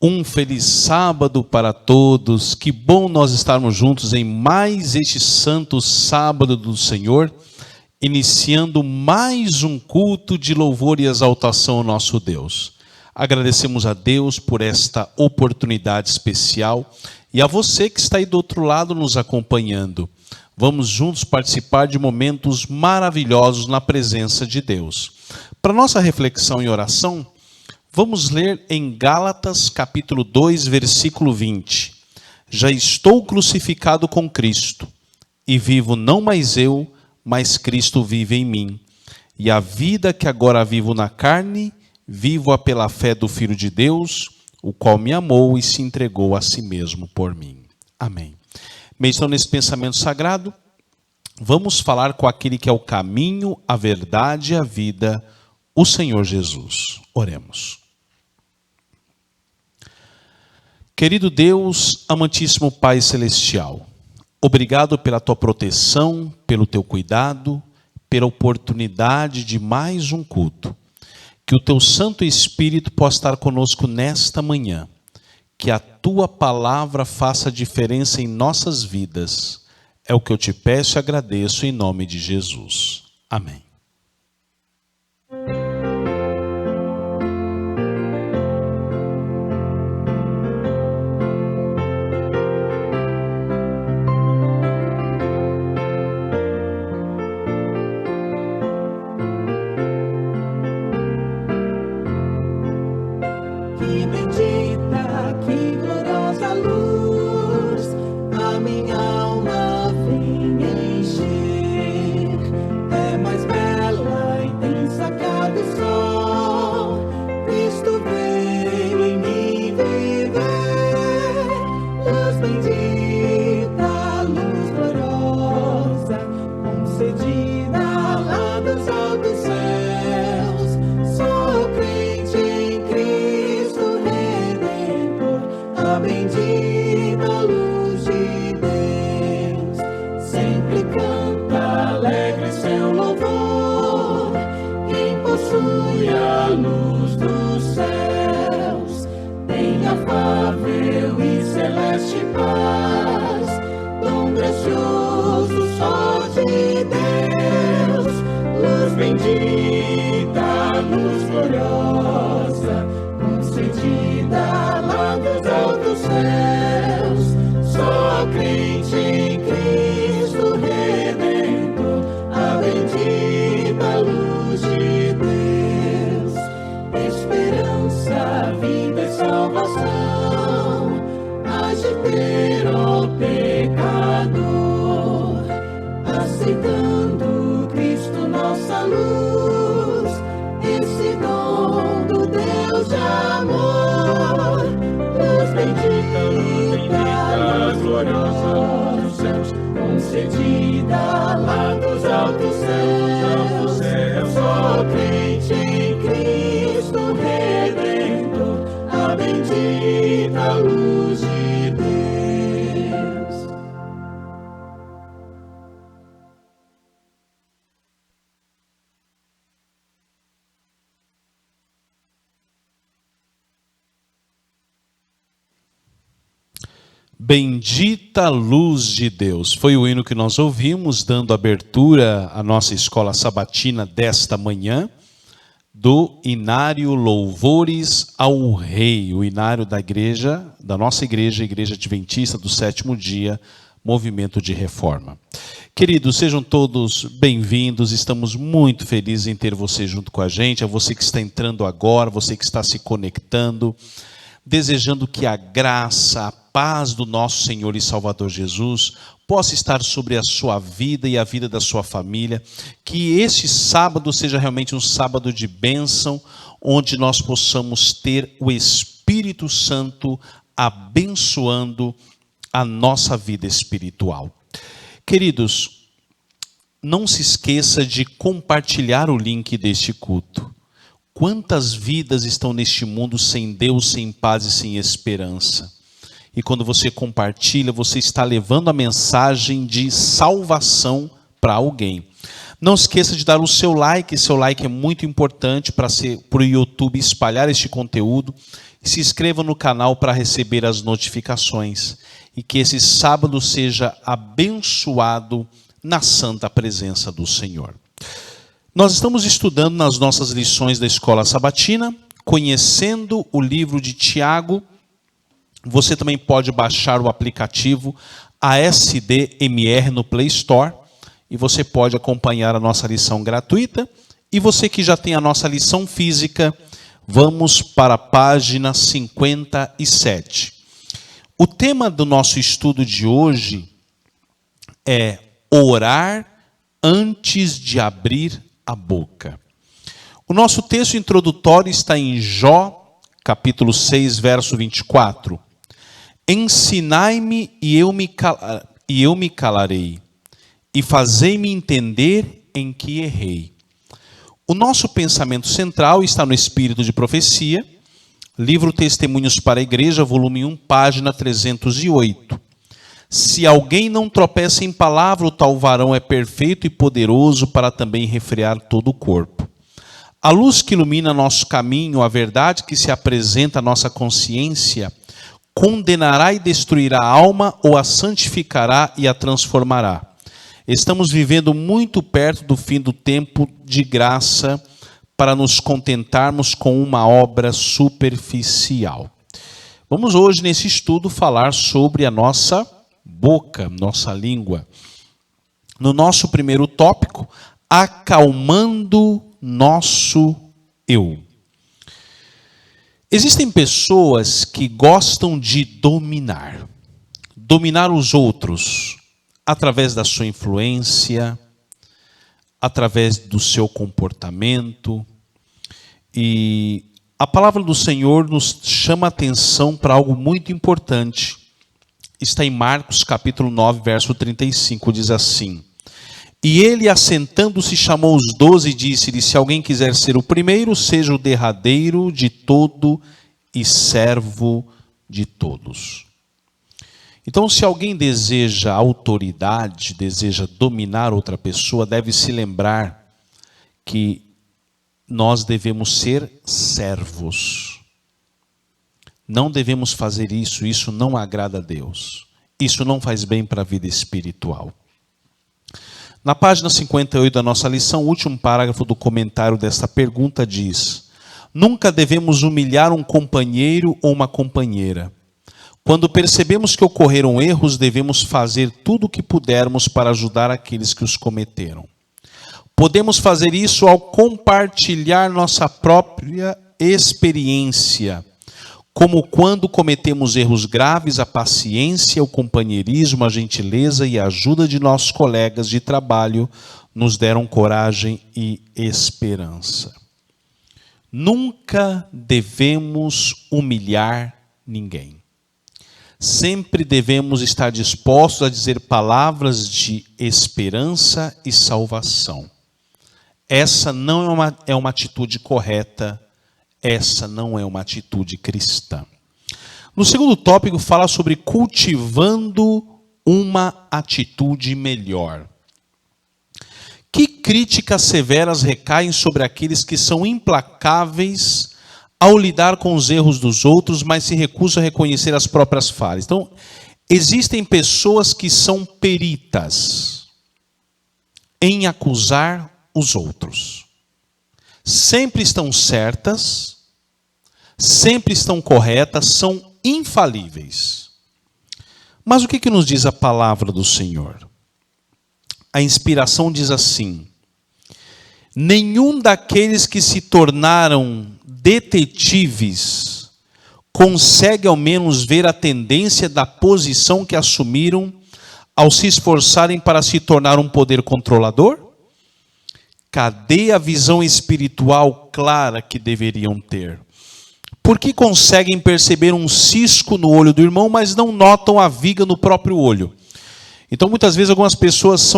Um feliz sábado para todos. Que bom nós estarmos juntos em mais este santo sábado do Senhor, iniciando mais um culto de louvor e exaltação ao nosso Deus. Agradecemos a Deus por esta oportunidade especial e a você que está aí do outro lado nos acompanhando. Vamos juntos participar de momentos maravilhosos na presença de Deus. Para nossa reflexão e oração, vamos ler em Gálatas capítulo 2, versículo 20. Já estou crucificado com Cristo, e vivo não mais eu, mas Cristo vive em mim. E a vida que agora vivo na carne, vivo-a pela fé do Filho de Deus, o qual me amou e se entregou a si mesmo por mim. Amém. Meditando nesse pensamento sagrado, vamos falar com aquele que é o caminho, a verdade e a vida, o Senhor Jesus. Oremos. Querido Deus, amantíssimo Pai Celestial, obrigado pela tua proteção, pelo teu cuidado, pela oportunidade de mais um culto. Que o teu Santo Espírito possa estar conosco nesta manhã. Que a tua palavra faça diferença em nossas vidas. É o que eu te peço e agradeço em nome de Jesus. Amém. Bendita, luz gloriosa, concedida lá dos altos céus, só crente em Cristo Redentor, a bendita luz de Deus, esperança, vida e salvação, hás de ter, ó pecador, aceitando Cristo nossa luz, esse dom do Deus de amor, luz bendita, luz gloriosa dos céus, concedida lá dos altos céus, só crente em Cristo Redentor, a bendita luz de Deus. Bendita luz de Deus. Foi o hino que nós ouvimos, dando abertura à nossa escola sabatina desta manhã, do Inário Louvores ao Rei, o inário da igreja, da nossa igreja, a Igreja Adventista do Sétimo Dia, Movimento de Reforma. Queridos, sejam todos bem-vindos, estamos muito felizes em ter você junto com a gente, a você que está entrando agora, você que está se conectando, desejando que a graça, a paz do nosso Senhor e Salvador Jesus possa estar sobre a sua vida e a vida da sua família, que este sábado seja realmente um sábado de bênção, onde nós possamos ter o Espírito Santo abençoando a nossa vida espiritual. Queridos, não se esqueça de compartilhar o link deste culto. Quantas vidas estão neste mundo sem Deus, sem paz e sem esperança? E quando você compartilha, você está levando a mensagem de salvação para alguém. Não esqueça de dar o seu like é muito importante para o YouTube espalhar este conteúdo. E se inscreva no canal para receber as notificações. E que esse sábado seja abençoado na santa presença do Senhor. Nós estamos estudando nas nossas lições da Escola Sabatina, conhecendo o livro de Tiago. Você também pode baixar o aplicativo ASDMR no Play Store e você pode acompanhar a nossa lição gratuita. E você que já tem a nossa lição física, vamos para a página 57. O tema do nosso estudo de hoje é orar antes de abrir a boca. O nosso texto introdutório está em Jó, capítulo 6, verso 24. Ensinai-me e eu me calarei, e fazei-me entender em que errei. O nosso pensamento central está no Espírito de Profecia, livro Testemunhos para a Igreja, volume 1, página 308. Se alguém não tropeça em palavra, o tal varão é perfeito e poderoso para também refrear todo o corpo. A luz que ilumina nosso caminho, a verdade que se apresenta à nossa consciência, condenará e destruirá a alma ou a santificará e a transformará. Estamos vivendo muito perto do fim do tempo de graça para nos contentarmos com uma obra superficial. Vamos hoje nesse estudo falar sobre a nossa boca, nossa língua. No nosso primeiro tópico, acalmando nosso eu. Existem pessoas que gostam de dominar os outros através da sua influência, através do seu comportamento. E a palavra do Senhor nos chama a atenção para algo muito importante. Está em Marcos capítulo 9, verso 35, diz assim: E ele, assentando-se, chamou os 12 e disse-lhe: Se alguém quiser ser o primeiro, seja o derradeiro de todo e servo de todos. Então, se alguém deseja autoridade, deseja dominar outra pessoa, deve se lembrar que nós devemos ser servos. Não devemos fazer isso, isso não agrada a Deus. Isso não faz bem para a vida espiritual. Na página 58 da nossa lição, o último parágrafo do comentário desta pergunta diz: Nunca devemos humilhar um companheiro ou uma companheira. Quando percebemos que ocorreram erros, devemos fazer tudo o que pudermos para ajudar aqueles que os cometeram. Podemos fazer isso ao compartilhar nossa própria experiência, como quando cometemos erros graves, a paciência, o companheirismo, a gentileza e a ajuda de nossos colegas de trabalho nos deram coragem e esperança. Nunca devemos humilhar ninguém. Sempre devemos estar dispostos a dizer palavras de esperança e salvação. Essa não é uma atitude correta. Essa não é uma atitude cristã. No segundo tópico, fala sobre cultivando uma atitude melhor. Que críticas severas recaem sobre aqueles que são implacáveis ao lidar com os erros dos outros, mas se recusam a reconhecer as próprias falhas. Então, existem pessoas que são peritas em acusar os outros. Sempre estão certas, sempre estão corretas, são infalíveis. Mas o que nos diz a palavra do Senhor? A inspiração diz assim: nenhum daqueles que se tornaram detetives consegue ao menos ver a tendência da posição que assumiram ao se esforçarem para se tornar um poder controlador? Cadê a visão espiritual clara que deveriam ter? Por que conseguem perceber um cisco no olho do irmão, mas não notam a viga no próprio olho? Então, muitas vezes, algumas pessoas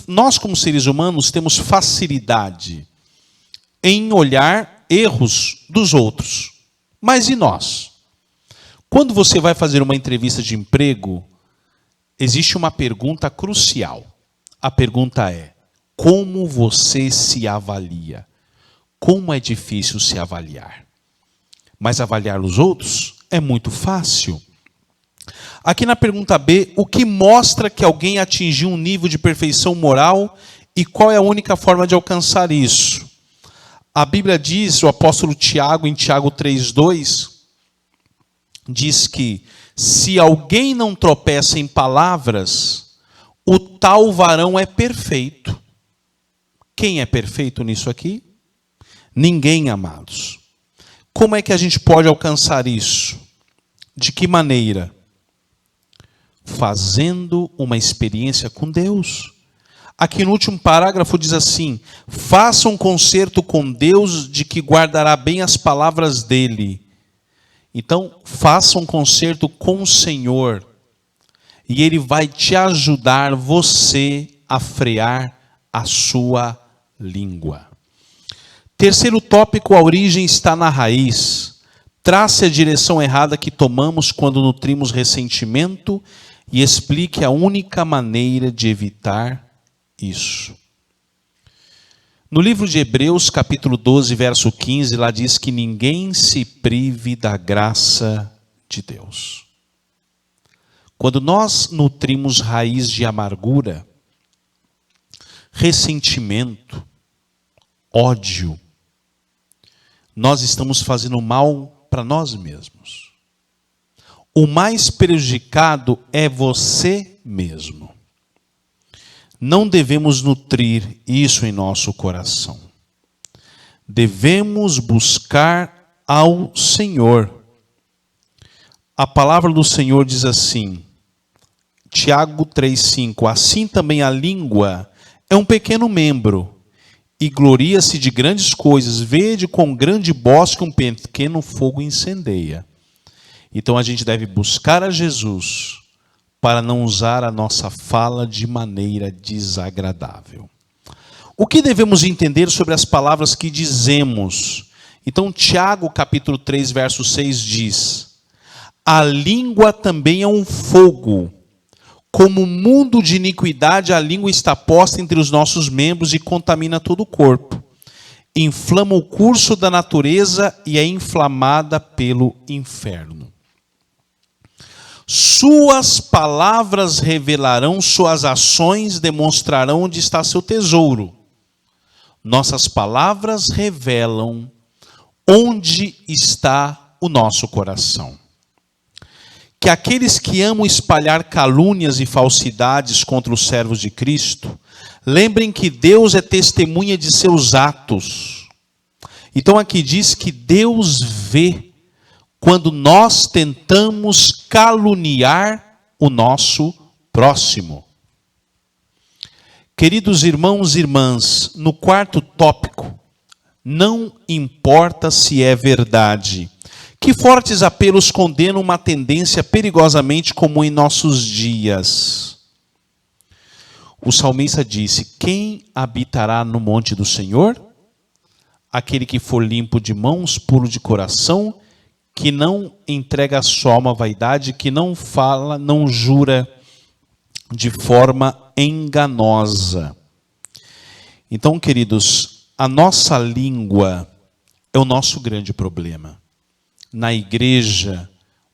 nós como seres humanos temos facilidade em olhar erros dos outros. Mas e nós? Quando você vai fazer uma entrevista de emprego, existe uma pergunta crucial. A pergunta é: como você se avalia. Como é difícil se avaliar. Mas avaliar os outros é muito fácil. Aqui na pergunta B, o que mostra que alguém atingiu um nível de perfeição moral e qual é a única forma de alcançar isso? A Bíblia diz, o apóstolo Tiago, em Tiago 3,2, diz que se alguém não tropeça em palavras, o tal varão é perfeito. Quem é perfeito nisso aqui? Ninguém, amados. Como é que a gente pode alcançar isso? De que maneira? Fazendo uma experiência com Deus. Aqui no último parágrafo diz assim: faça um concerto com Deus de que guardará bem as palavras dele. Então, faça um concerto com o Senhor. E Ele vai te ajudar, você, a frear a sua língua. Terceiro tópico, a origem está na raiz. Trace a direção errada que tomamos quando nutrimos ressentimento e explique a única maneira de evitar isso. No livro de Hebreus, capítulo 12, verso 15, lá diz que ninguém se prive da graça de Deus. Quando nós nutrimos raiz de amargura, ressentimento, ódio, nós estamos fazendo mal para nós mesmos. O mais prejudicado é você mesmo. Não devemos nutrir isso em nosso coração. Devemos buscar ao Senhor. A palavra do Senhor diz assim, Tiago 3,5, assim também a língua é um pequeno membro, e gloria-se de grandes coisas, vede com grande bosque um pequeno fogo incendeia. Então a gente deve buscar a Jesus, para não usar a nossa fala de maneira desagradável. O que devemos entender sobre as palavras que dizemos? Então, Tiago, capítulo 3, verso 6 diz: a língua também é um fogo. Como mundo de iniquidade, a língua está posta entre os nossos membros e contamina todo o corpo. Inflama o curso da natureza e é inflamada pelo inferno. Suas palavras revelarão suas ações, demonstrarão onde está seu tesouro. Nossas palavras revelam onde está o nosso coração. Que aqueles que amam espalhar calúnias e falsidades contra os servos de Cristo, lembrem que Deus é testemunha de seus atos. Então aqui diz que Deus vê quando nós tentamos caluniar o nosso próximo. Queridos irmãos e irmãs, no quarto tópico, não importa se é verdade. Que fortes apelos condenam uma tendência perigosamente comum em nossos dias. O salmista disse: quem habitará no monte do Senhor? Aquele que for limpo de mãos, puro de coração, que não entrega a sua alma à vaidade, que não fala, não jura de forma enganosa. Então, queridos, a nossa língua é o nosso grande problema. Na igreja,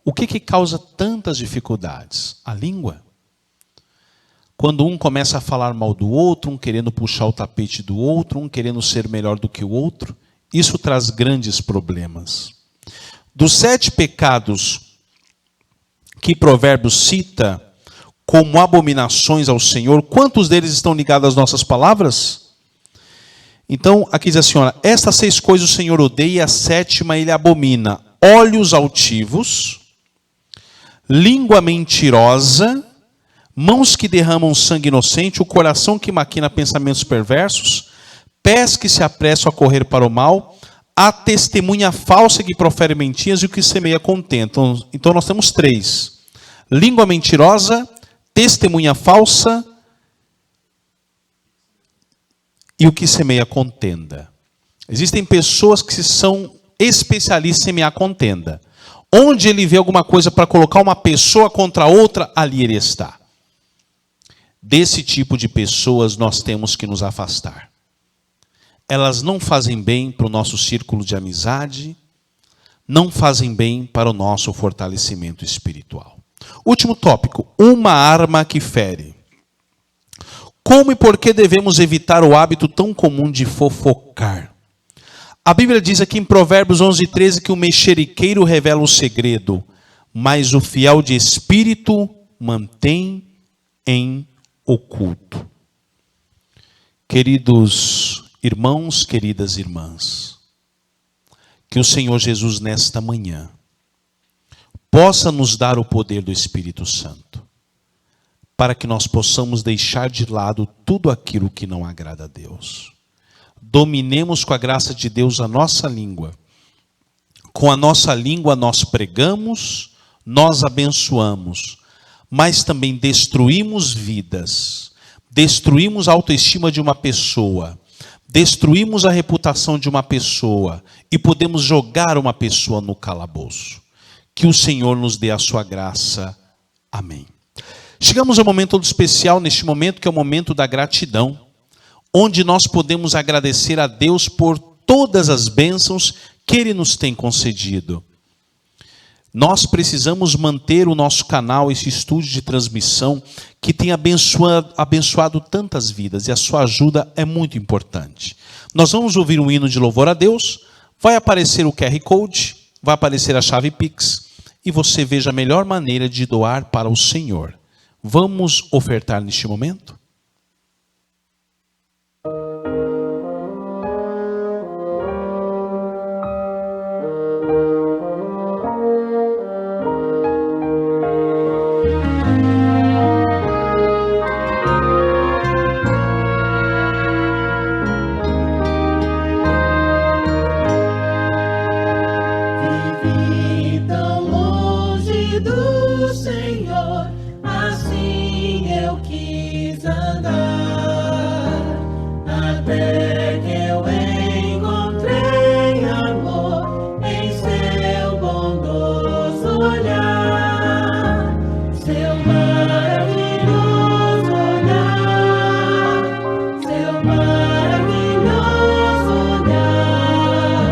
o que causa tantas dificuldades? A língua. Quando um começa a falar mal do outro, um querendo puxar o tapete do outro, um querendo ser melhor do que o outro, isso traz grandes problemas. Dos 7 pecados que Provérbios cita como abominações ao Senhor, quantos deles estão ligados às nossas palavras? Então, aqui diz assim, olha, estas 6 coisas o Senhor odeia, e a 7ª ele abomina: olhos altivos, língua mentirosa, mãos que derramam sangue inocente, o coração que maquina pensamentos perversos, pés que se apressam a correr para o mal, a testemunha falsa que profere mentiras e o que semeia contento. Então nós temos 3. Língua mentirosa, testemunha falsa e o que semeia contenda. Existem pessoas que são especialistas em semear contenda. Onde ele vê alguma coisa para colocar uma pessoa contra outra, ali ele está. Desse tipo de pessoas nós temos que nos afastar. Elas não fazem bem para o nosso círculo de amizade, não fazem bem para o nosso fortalecimento espiritual. Último tópico, uma arma que fere. Como e por que devemos evitar o hábito tão comum de fofocar? A Bíblia diz aqui em Provérbios 11:13 que o mexeriqueiro revela o segredo, mas o fiel de espírito mantém em oculto. Queridos irmãos, queridas irmãs, que o Senhor Jesus nesta manhã possa nos dar o poder do Espírito Santo, para que nós possamos deixar de lado tudo aquilo que não agrada a Deus. Dominemos com a graça de Deus a nossa língua. Com a nossa língua nós pregamos, nós abençoamos, mas também destruímos vidas, destruímos a autoestima de uma pessoa, destruímos a reputação de uma pessoa e podemos jogar uma pessoa no calabouço. Que o Senhor nos dê a sua graça. Amém. Chegamos ao momento todo especial, neste momento que é o momento da gratidão, onde nós podemos agradecer a Deus por todas as bênçãos que Ele nos tem concedido. Nós precisamos manter o nosso canal, esse estúdio de transmissão, que tem abençoado tantas vidas, e a sua ajuda é muito importante. Nós vamos ouvir um hino de louvor a Deus, vai aparecer o QR Code, vai aparecer a chave Pix, e você veja a melhor maneira de doar para o Senhor. Vamos ofertar neste momento? Vivi tão longe do Senhor, assim eu quis andar, até que eu encontrei amor em seu bondoso olhar, seu maravilhoso olhar, seu maravilhoso olhar,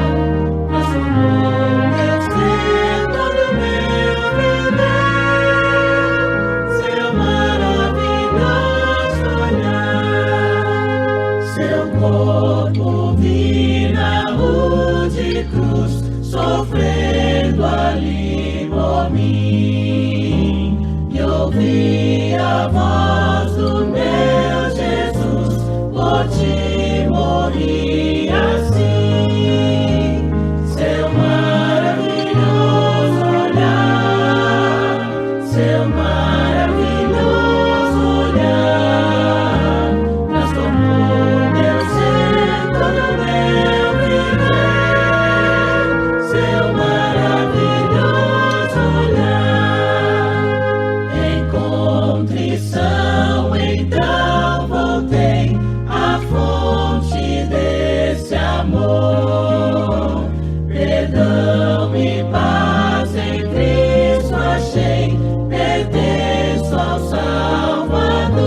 transformou meu ser, todo meu viver, seu maravilhoso olhar, seu corpo vi na rude cruz, sofrendo ali por mim, e ouvi a voz do meu Jesus, por ti morri assim, seu maravilhoso olhar, seu maravilhoso olhar, transformou meu ser, todo meu viver, seu maravilhoso olhar. Em contrição então voltei à fonte desse amor, perdão e paz em Cristo achei, pertenço ao Salvador,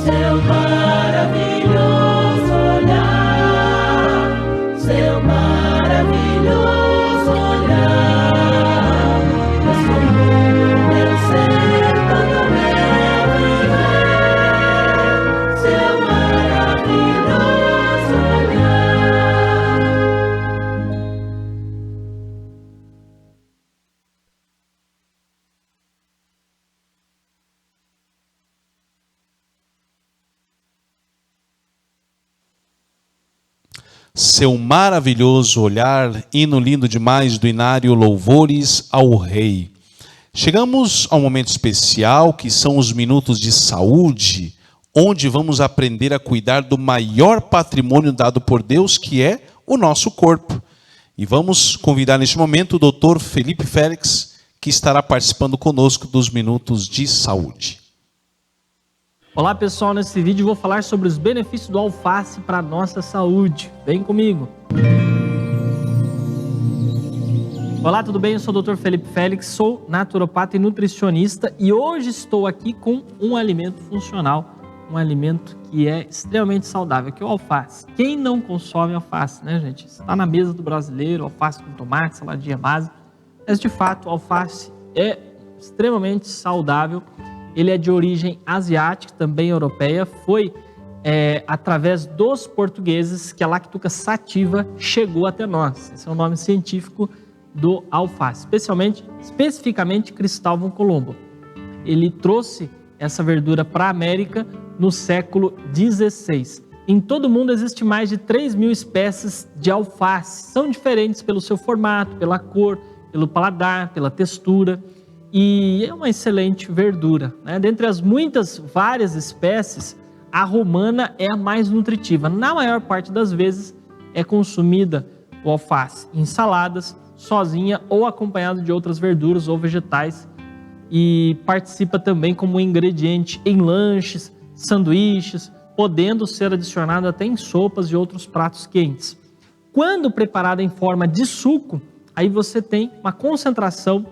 seu maravilhoso olhar, seu maravilhoso olhar, transformou meu ser, todo meu viver, seu maravilhoso olhar. Seu maravilhoso olhar, hino lindo demais do Inário Louvores ao Rei. Chegamos ao momento especial, que são os minutos de saúde, onde vamos aprender a cuidar do maior patrimônio dado por Deus, que é o nosso corpo. E vamos convidar neste momento o Dr. Felipe Félix, que estará participando conosco dos minutos de saúde. Olá pessoal, nesse vídeo eu vou falar sobre os benefícios do alface para a nossa saúde. Vem comigo! O Olá, tudo bem? Eu sou o Dr. Felipe Félix, sou naturopata e nutricionista e hoje estou aqui com um alimento funcional, um alimento que é extremamente saudável, que é o alface. Quem não consome alface, né, gente? Está na mesa do brasileiro, alface com tomate, saladinha base, mas de fato o alface é extremamente saudável. Ele é de origem asiática, também europeia, foi através dos portugueses que a lactuca sativa chegou até nós. Esse é o nome científico do alface, especificamente Cristóvão Colombo. Ele trouxe essa verdura para a América no século XVI. Em todo o mundo existe mais de 3.000 espécies de alface. São diferentes pelo seu formato, pela cor, pelo paladar, pela textura. E é uma excelente verdura, né? Dentre as várias espécies, a romana é a mais nutritiva. Na maior parte das vezes é consumida o alface em saladas, sozinha ou acompanhado de outras verduras ou vegetais, e participa também como ingrediente em lanches, sanduíches, podendo ser adicionado até em sopas e outros pratos quentes. Quando preparada em forma de suco, aí você tem uma concentração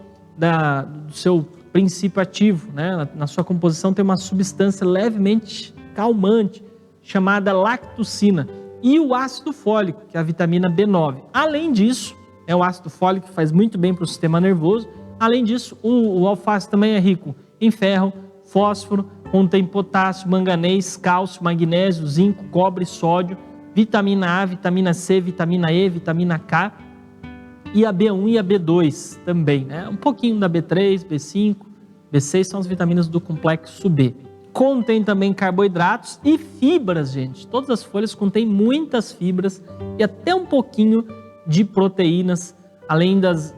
do seu princípio ativo, né? Na sua composição tem uma substância levemente calmante, chamada lactucina, e o ácido fólico, que é a vitamina B9. Além disso, o ácido fólico faz muito bem para o sistema nervoso. Além disso, o alface também é rico em ferro, fósforo, contém potássio, manganês, cálcio, magnésio, zinco, cobre, sódio, vitamina A, vitamina C, vitamina E, vitamina K, e a B1 e a B2 também, né? Um pouquinho da B3, B5, B6 são as vitaminas do complexo B. Contém também carboidratos e fibras, gente. Todas as folhas contêm muitas fibras e até um pouquinho de proteínas, além das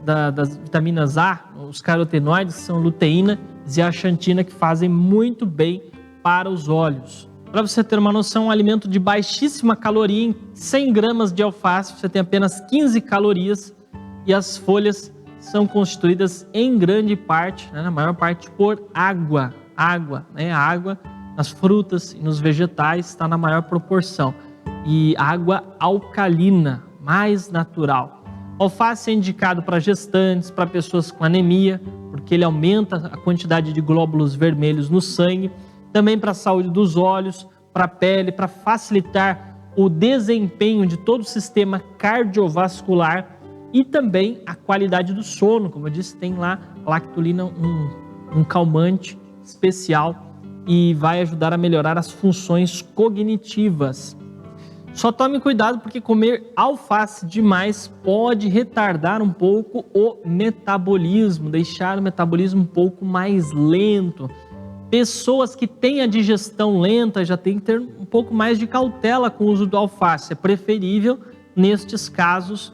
vitaminas A, os carotenoides, que são luteína e zeaxantina, que fazem muito bem para os olhos. Para você ter uma noção, um alimento de baixíssima caloria, em 100 gramas de alface, você tem apenas 15 calorias e as folhas são constituídas em grande parte, né, na maior parte, por água. A água nas frutas e nos vegetais está na maior proporção. E água alcalina, mais natural. O alface é indicado para gestantes, para pessoas com anemia, porque ele aumenta a quantidade de glóbulos vermelhos no sangue. Também para a saúde dos olhos, para a pele, para facilitar o desempenho de todo o sistema cardiovascular e também a qualidade do sono. Como eu disse, tem lá a lactulina, um calmante especial e vai ajudar a melhorar as funções cognitivas. Só tome cuidado porque comer alface demais pode retardar um pouco o metabolismo, deixar o metabolismo um pouco mais lento. Pessoas que têm a digestão lenta já têm que ter um pouco mais de cautela com o uso do alface. É preferível, nestes casos,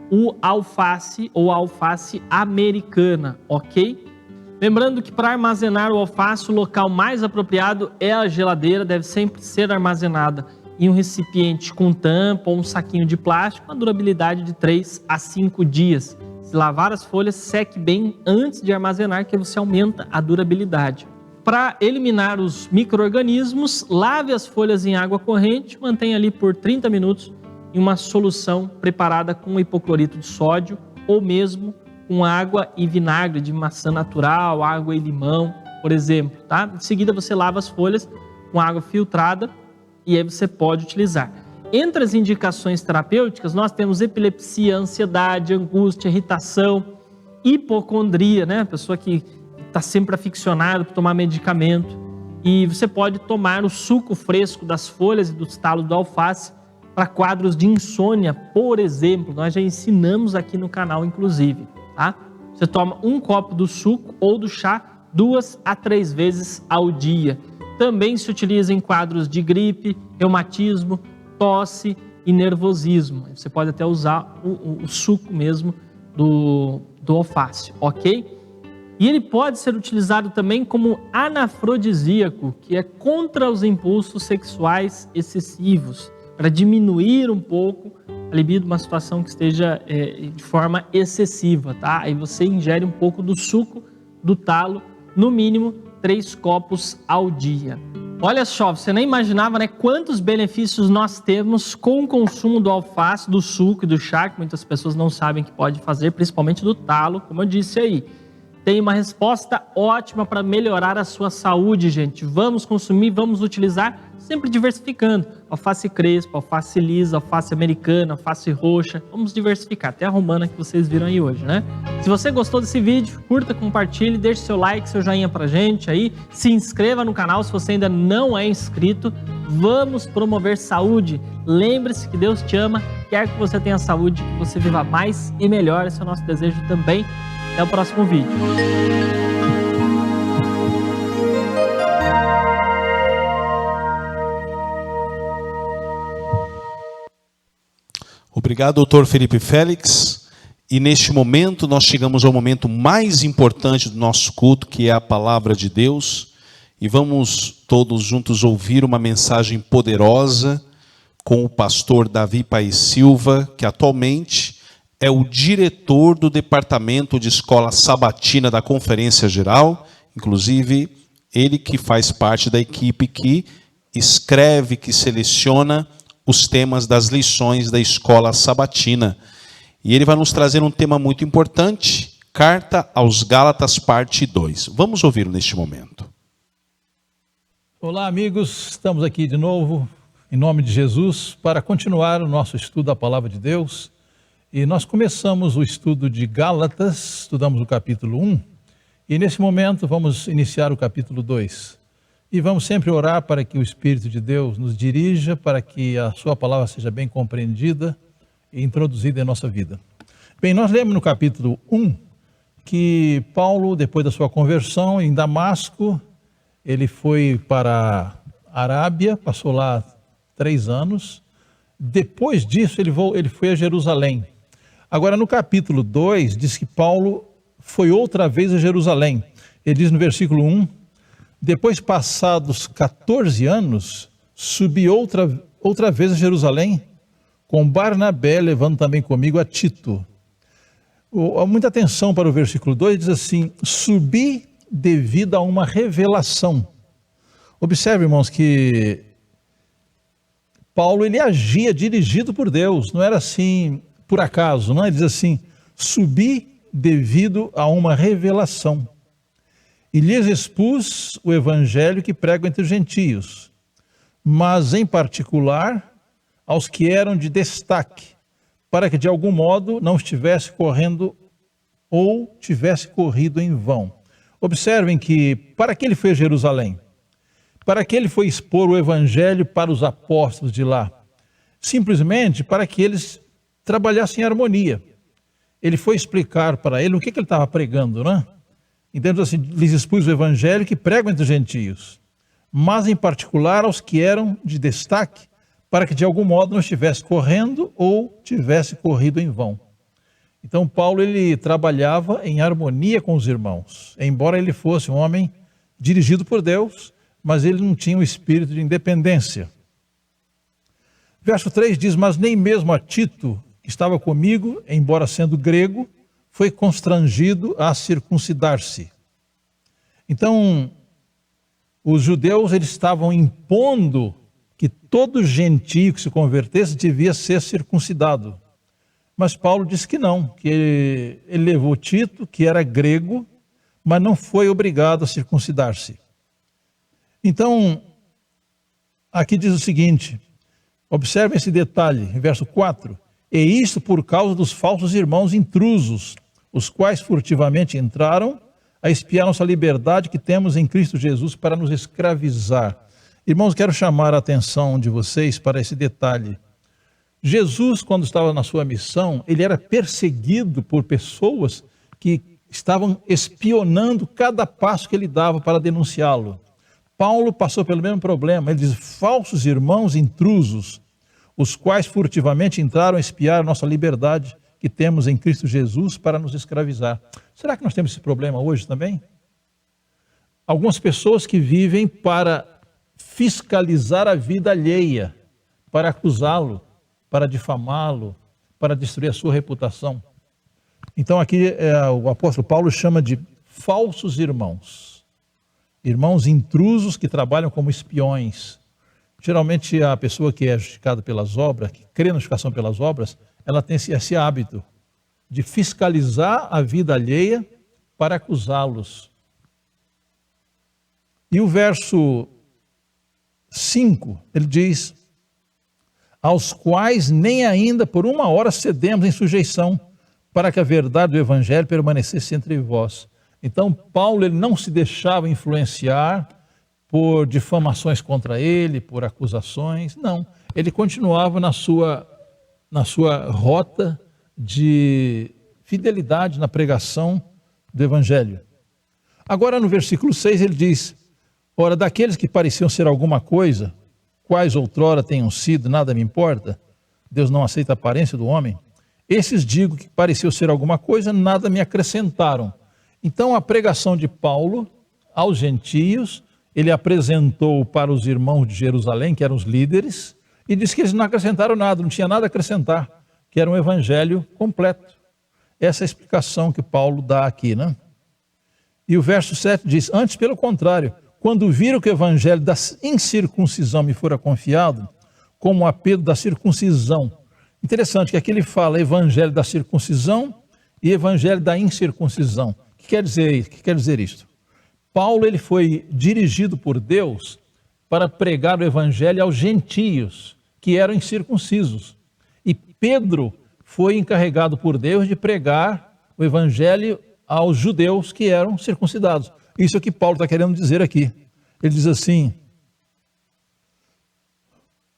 o alface ou a alface americana, ok? Lembrando que para armazenar o alface, o local mais apropriado é a geladeira, deve sempre ser armazenada em um recipiente com tampa ou um saquinho de plástico, com a durabilidade de 3 a 5 dias. Se lavar as folhas, seque bem antes de armazenar, que você aumenta a durabilidade. Para eliminar os micro-organismos, lave as folhas em água corrente, mantenha ali por 30 minutos em uma solução preparada com hipoclorito de sódio ou mesmo com água e vinagre de maçã natural, água e limão, por exemplo, tá? Em seguida você lava as folhas com água filtrada e aí você pode utilizar. Entre as indicações terapêuticas, nós temos epilepsia, ansiedade, angústia, irritação, hipocondria, né? A pessoa que está sempre aficionada por tomar medicamento. E você pode tomar o suco fresco das folhas e dos talos do alface para quadros de insônia, por exemplo. Nós já ensinamos aqui no canal, inclusive. Tá? Você toma um copo do suco ou do chá 2 a 3 vezes ao dia. Também se utiliza em quadros de gripe, reumatismo, tosse e nervosismo. Você pode até usar o suco mesmo do alface, ok? E ele pode ser utilizado também como anafrodisíaco, que é contra os impulsos sexuais excessivos, para diminuir um pouco a libido, uma situação que esteja de forma excessiva, tá? Aí você ingere um pouco do suco do talo, no mínimo 3 copos ao dia, Olha só, você nem imaginava, né, quantos benefícios nós temos com o consumo do alface, do suco e do chá, que muitas pessoas não sabem que pode fazer, principalmente do talo, como eu disse aí. Tem uma resposta ótima para melhorar a sua saúde, gente. Vamos consumir, vamos utilizar, sempre diversificando. Alface crespa, alface lisa, alface americana, alface roxa. Vamos diversificar, até a romana que vocês viram aí hoje, né? Se você gostou desse vídeo, curta, compartilhe, deixe seu like, seu joinha pra gente aí. Se inscreva no canal se você ainda não é inscrito. Vamos promover saúde. Lembre-se que Deus te ama, quer que você tenha saúde, que você viva mais e melhor. Esse é o nosso desejo também. Até o próximo vídeo. Obrigado, doutor Felipe Félix. E neste momento nós chegamos ao momento mais importante do nosso culto, que é a palavra de Deus. E vamos todos juntos ouvir uma mensagem poderosa com o pastor Davi Paes Silva, que atualmente é o diretor do Departamento de Escola Sabatina da Conferência Geral, inclusive ele que faz parte da equipe que escreve, que seleciona os temas das lições da Escola Sabatina. E ele vai nos trazer um tema muito importante, Carta aos Gálatas, parte 2. Vamos ouvi-lo neste momento. Olá, amigos, estamos aqui de novo, em nome de Jesus, para continuar o nosso estudo da Palavra de Deus. E nós começamos o estudo de Gálatas, estudamos o capítulo 1, e nesse momento vamos iniciar o capítulo 2. E vamos sempre orar para que o Espírito de Deus nos dirija, para que a sua palavra seja bem compreendida e introduzida em nossa vida. Bem, nós lemos no capítulo 1 que Paulo, depois da sua conversão em Damasco, ele foi para a Arábia, passou lá 3 anos. Depois disso ele foi a Jerusalém. Agora, no capítulo 2, diz que Paulo foi outra vez a Jerusalém. Ele diz no versículo 1, depois passados 14 anos, subi outra vez a Jerusalém, com Barnabé, levando também comigo a Tito. Muita atenção para o versículo 2, diz assim, subi devido a uma revelação. Observe, irmãos, que Paulo ele agia dirigido por Deus, não era assim por acaso, não? Ele diz assim, subi devido a uma revelação. E lhes expus o evangelho que prego entre os gentios, mas em particular aos que eram de destaque, para que de algum modo não estivesse correndo ou tivesse corrido em vão. Observem que para que ele foi a Jerusalém? Para que ele foi expor o evangelho para os apóstolos de lá? Simplesmente para que eles trabalhassem em harmonia. Ele foi explicar para ele o que ele estava pregando, né? Então, assim, lhes expus o evangelho que prego entre os gentios, mas em particular aos que eram de destaque, para que de algum modo não estivesse correndo ou tivesse corrido em vão. Então, Paulo ele trabalhava em harmonia com os irmãos, embora ele fosse um homem dirigido por Deus, mas ele não tinha um espírito de independência. Verso 3 diz, mas nem mesmo a Tito, que estava comigo, embora sendo grego, foi constrangido a circuncidar-se. Então, os judeus eles estavam impondo que todo gentio que se convertesse devia ser circuncidado. Mas Paulo disse que não, que ele levou Tito, que era grego, mas não foi obrigado a circuncidar-se. Então, aqui diz o seguinte, observe esse detalhe, em verso 4, e isto por causa dos falsos irmãos intrusos, os quais furtivamente entraram a espiar nossa liberdade que temos em Cristo Jesus para nos escravizar. Irmãos, quero chamar a atenção de vocês para esse detalhe. Jesus, quando estava na sua missão, ele era perseguido por pessoas que estavam espionando cada passo que ele dava para denunciá-lo. Paulo passou pelo mesmo problema. Ele diz, falsos irmãos intrusos, os quais furtivamente entraram a espiar a nossa liberdade que temos em Cristo Jesus para nos escravizar. Será que nós temos esse problema hoje também? Algumas pessoas que vivem para fiscalizar a vida alheia, para acusá-lo, para difamá-lo, para destruir a sua reputação. Então aqui o apóstolo Paulo chama de falsos irmãos. irmãos intrusos que trabalham como espiões. Geralmente a pessoa que é justificada pelas obras, que crê na justificação pelas obras, ela tem esse hábito de fiscalizar a vida alheia para acusá-los. E o verso 5, ele diz: aos quais nem ainda por uma hora cedemos em sujeição, para que a verdade do evangelho permanecesse entre vós. Então Paulo, ele não se deixava influenciar por difamações contra ele, por acusações, não. Ele continuava na sua rota de fidelidade na pregação do evangelho. Agora no versículo 6 ele diz: ora, daqueles que pareciam ser alguma coisa, quais outrora tenham sido, nada me importa, Deus não aceita a aparência do homem, esses digo que pareciam ser alguma coisa, nada me acrescentaram. Então a pregação de Paulo aos gentios, ele apresentou para os irmãos de Jerusalém, que eram os líderes, e disse que eles não acrescentaram nada, não tinha nada a acrescentar, que era um evangelho completo. Essa é a explicação que Paulo dá aqui, né? E o verso 7 diz: antes, pelo contrário, quando viram que o evangelho da incircuncisão me fora confiado, como a Pedro da circuncisão. Interessante que aqui ele fala evangelho da circuncisão e evangelho da incircuncisão. O que quer dizer isto? Paulo, ele foi dirigido por Deus para pregar o evangelho aos gentios, que eram incircuncisos. E Pedro foi encarregado por Deus de pregar o evangelho aos judeus que eram circuncidados. Isso é o que Paulo está querendo dizer aqui. Ele diz assim: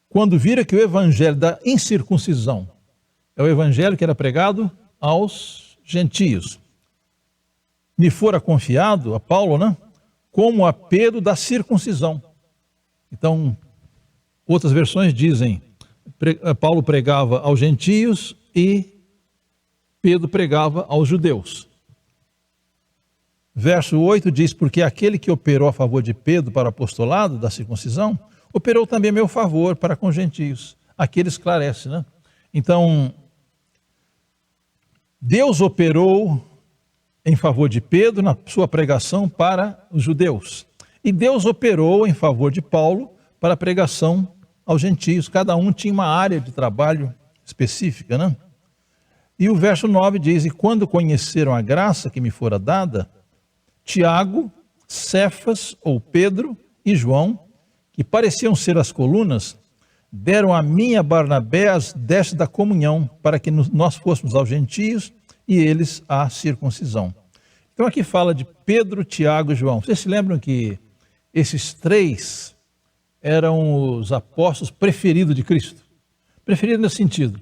quando vira que o evangelho da incircuncisão é o evangelho que era pregado aos gentios, me fora confiado, a Paulo, né? Como a Pedro da circuncisão. Então, outras versões dizem, Paulo pregava aos gentios e Pedro pregava aos judeus. Verso 8 diz: porque aquele que operou a favor de Pedro para o apostolado da circuncisão, operou também a meu favor para com os gentios. Aqui ele esclarece, né? Então, Deus operou em favor de Pedro na sua pregação para os judeus. E Deus operou em favor de Paulo para a pregação aos gentios. Cada um tinha uma área de trabalho específica, né? E o verso 9 diz: e quando conheceram a graça que me fora dada, Tiago, Cefas ou Pedro e João, que pareciam ser as colunas, deram a mim e a Barnabé as vestes da comunhão, para que nós fôssemos aos gentios e eles à circuncisão. Então aqui fala de Pedro, Tiago e João. Vocês se lembram que esses três eram os apóstolos preferidos de Cristo? Preferido nesse sentido.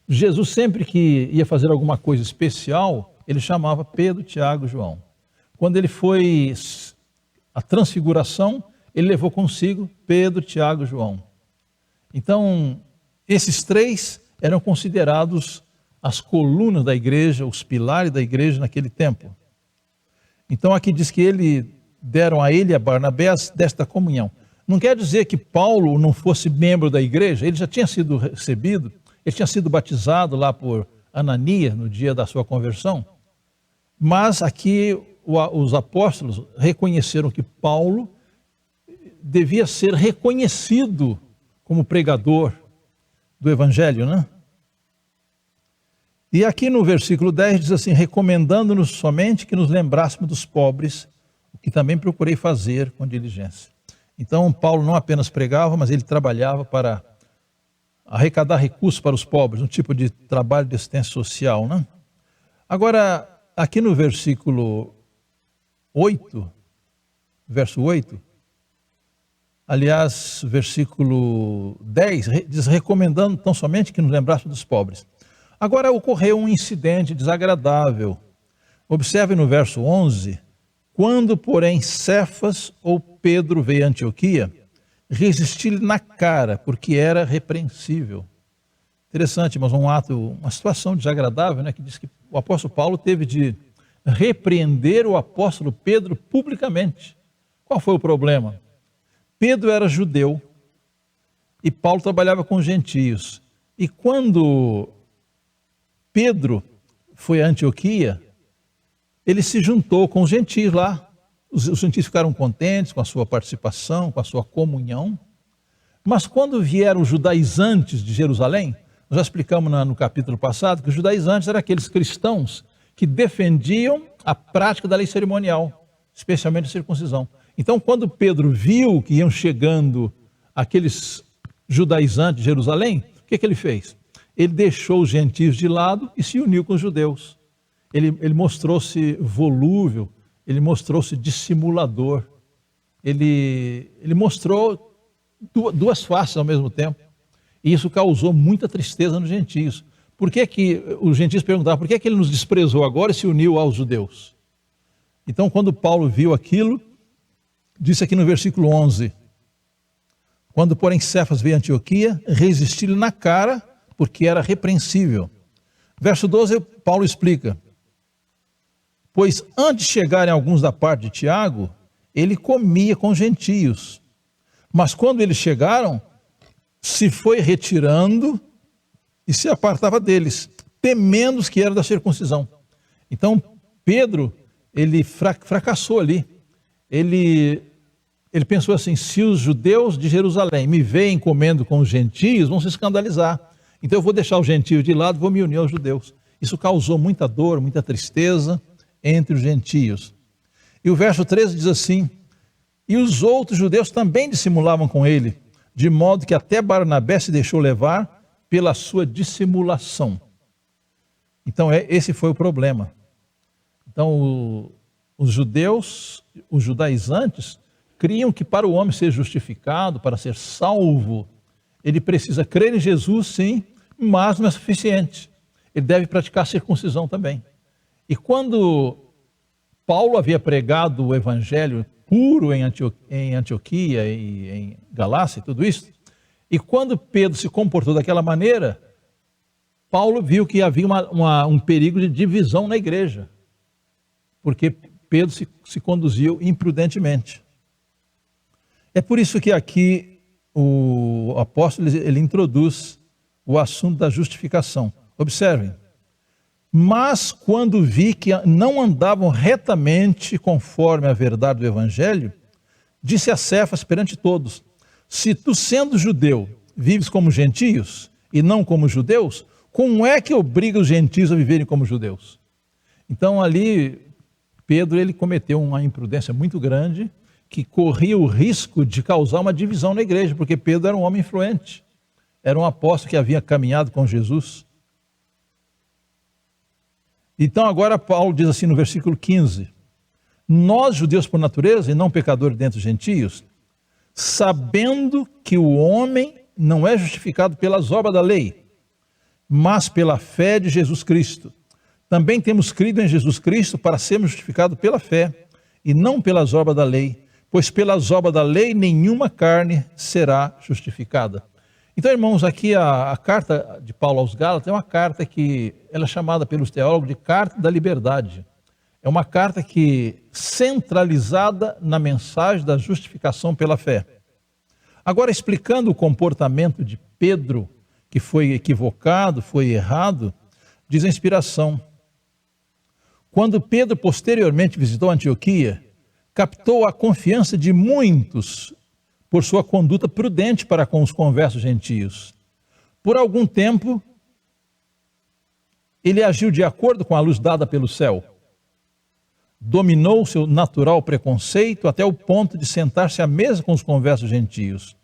Jesus sempre que ia fazer alguma coisa especial, ele chamava Pedro, Tiago e João. Quando ele foi à transfiguração, ele levou consigo Pedro, Tiago e João. Então, esses três eram considerados as colunas da igreja, os pilares da igreja naquele tempo. Então aqui diz que deram a ele e a Barnabé desta comunhão. Não quer dizer que Paulo não fosse membro da igreja, ele já tinha sido recebido, ele tinha sido batizado lá por Ananias no dia da sua conversão, mas aqui os apóstolos reconheceram que Paulo devia ser reconhecido como pregador do evangelho, né? E aqui no versículo 10 diz assim: recomendando-nos somente que nos lembrássemos dos pobres, o que também procurei fazer com diligência. Então Paulo não apenas pregava, mas ele trabalhava para arrecadar recursos para os pobres, um tipo de trabalho de assistência social, né? Agora, aqui no versículo 8, verso 8, aliás, versículo 10, diz: recomendando tão somente que nos lembrássemos dos pobres. Agora ocorreu um incidente desagradável. Observe no verso 11: quando, porém, Cefas ou Pedro veio a Antioquia, resisti-lhe na cara, porque era repreensível. Interessante, mas uma situação desagradável, né, que diz que o apóstolo Paulo teve de repreender o apóstolo Pedro publicamente. Qual foi o problema? Pedro era judeu e Paulo trabalhava com gentios. E quando Pedro foi a Antioquia, ele se juntou com os gentios lá, os gentios ficaram contentes com a sua participação, com a sua comunhão. Mas quando vieram os judaizantes de Jerusalém, nós já explicamos no capítulo passado que os judaizantes eram aqueles cristãos que defendiam a prática da lei cerimonial, especialmente a circuncisão. Então, quando Pedro viu que iam chegando aqueles judaizantes de Jerusalém, o que ele fez? Ele deixou os gentios de lado e se uniu com os judeus. Ele mostrou-se volúvel, ele mostrou-se dissimulador, ele mostrou duas faces ao mesmo tempo. E isso causou muita tristeza nos gentios. Por que os gentios perguntavam, por que ele nos desprezou agora e se uniu aos judeus? Então, quando Paulo viu aquilo, disse aqui no versículo 11, quando, porém, Cefas veio a Antioquia, resistiu-lhe na cara, porque era repreensível. Verso 12, Paulo explica, pois antes de chegarem alguns da parte de Tiago, ele comia com os gentios. Mas quando eles chegaram, se foi retirando e se apartava deles, temendo os que eram da circuncisão. Então, Pedro, ele fracassou ali. Ele pensou assim, se os judeus de Jerusalém me veem comendo com os gentios, vão se escandalizar. Então eu vou deixar os gentios de lado e vou me unir aos judeus. Isso causou muita dor, muita tristeza entre os gentios. E o verso 13 diz assim, e os outros judeus também dissimulavam com ele, de modo que até Barnabé se deixou levar pela sua dissimulação. Então esse foi o problema. Então os judeus, os judaizantes, criam que para o homem ser justificado, para ser salvo, ele precisa crer em Jesus, sim, mas não é suficiente. Ele deve praticar a circuncisão também. E quando Paulo havia pregado o evangelho puro em Antioquia e em Galácia e tudo isso, e quando Pedro se comportou daquela maneira, Paulo viu que havia um perigo de divisão na igreja, porque Pedro se conduziu imprudentemente. É por isso que aqui o apóstolo ele introduz o assunto da justificação. Observem. Mas quando vi que não andavam retamente conforme a verdade do evangelho, disse a Cefas perante todos, se tu sendo judeu vives como gentios e não como judeus, como é que obriga os gentios a viverem como judeus? Então ali Pedro ele cometeu uma imprudência muito grande, que corria o risco de causar uma divisão na igreja, porque Pedro era um homem influente, era um apóstolo que havia caminhado com Jesus. Então agora Paulo diz assim no versículo 15, nós judeus por natureza e não pecadores dentre os gentios, sabendo que o homem não é justificado pelas obras da lei, mas pela fé de Jesus Cristo. Também temos crido em Jesus Cristo para sermos justificados pela fé e não pelas obras da lei, pois pelas obras da lei nenhuma carne será justificada. Então, irmãos, aqui a carta de Paulo aos Gálatas é uma carta que ela é chamada pelos teólogos de carta da liberdade. É uma carta que centralizada na mensagem da justificação pela fé. Agora, explicando o comportamento de Pedro, que foi equivocado, foi errado, diz a inspiração. Quando Pedro posteriormente visitou Antioquia, captou a confiança de muitos por sua conduta prudente para com os conversos gentios. Por algum tempo, ele agiu de acordo com a luz dada pelo céu. Dominou seu natural preconceito até o ponto de sentar-se à mesa com os conversos gentios.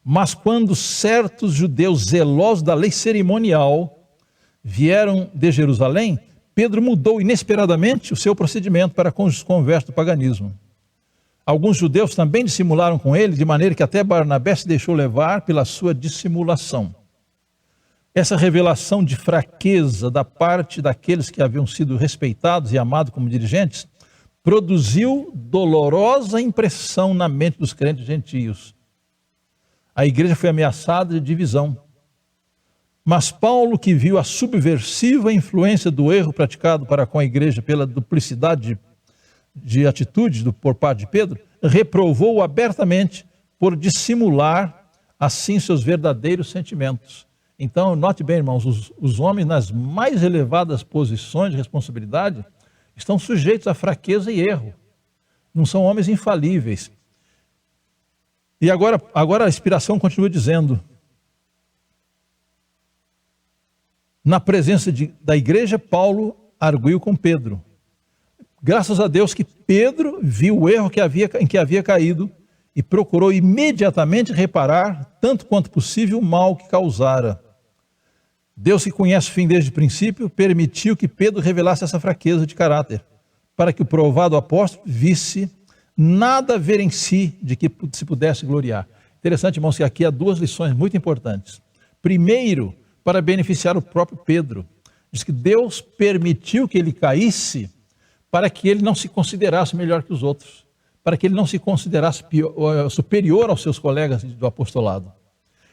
Mas quando certos judeus zelosos da lei cerimonial vieram de Jerusalém, Pedro mudou inesperadamente o seu procedimento para com os conversos do paganismo. Alguns judeus também dissimularam com ele, de maneira que até Barnabé se deixou levar pela sua dissimulação. Essa revelação de fraqueza da parte daqueles que haviam sido respeitados e amados como dirigentes, produziu dolorosa impressão na mente dos crentes gentios. A igreja foi ameaçada de divisão. Mas Paulo, que viu a subversiva influência do erro praticado para com a igreja pela duplicidade de atitudes por parte de Pedro, reprovou-o abertamente por dissimular assim seus verdadeiros sentimentos. Então, note bem, irmãos, os homens nas mais elevadas posições de responsabilidade estão sujeitos a fraqueza e erro. não são homens infalíveis. E agora a inspiração continua dizendo: na presença da igreja, Paulo arguiu com Pedro. Graças a Deus que Pedro viu o erro em que havia caído e procurou imediatamente reparar, tanto quanto possível, o mal que causara. Deus, que conhece o fim desde o princípio, permitiu que Pedro revelasse essa fraqueza de caráter, para que o provado apóstolo visse nada a ver em si de que se pudesse gloriar. Interessante, irmãos, que aqui há duas lições muito importantes. Primeiro, para beneficiar o próprio Pedro. Diz que Deus permitiu que ele caísse para que ele não se considerasse melhor que os outros, para que ele não se considerasse superior aos seus colegas do apostolado.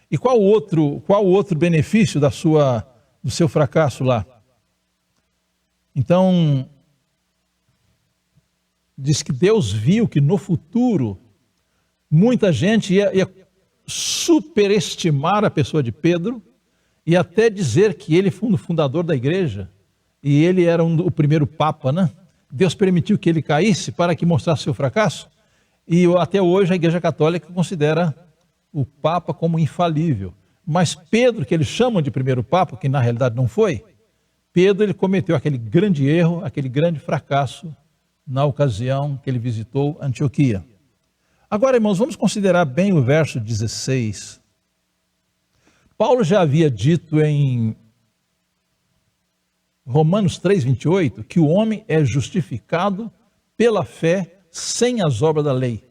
E qual outro benefício do seu fracasso lá? Então, diz que Deus viu que no futuro muita gente ia superestimar a pessoa de Pedro e até dizer que ele foi o fundador da igreja e ele era o primeiro papa, né? Deus permitiu que ele caísse para que mostrasse seu fracasso, e até hoje a Igreja Católica considera o Papa como infalível. Mas Pedro, que eles chamam de primeiro Papa, que na realidade não foi, Pedro ele cometeu aquele grande erro, aquele grande fracasso na ocasião que ele visitou Antioquia. Agora, irmãos, vamos considerar bem o verso 16. Paulo já havia dito em Romanos 3:28, que o homem é justificado pela fé sem as obras da lei.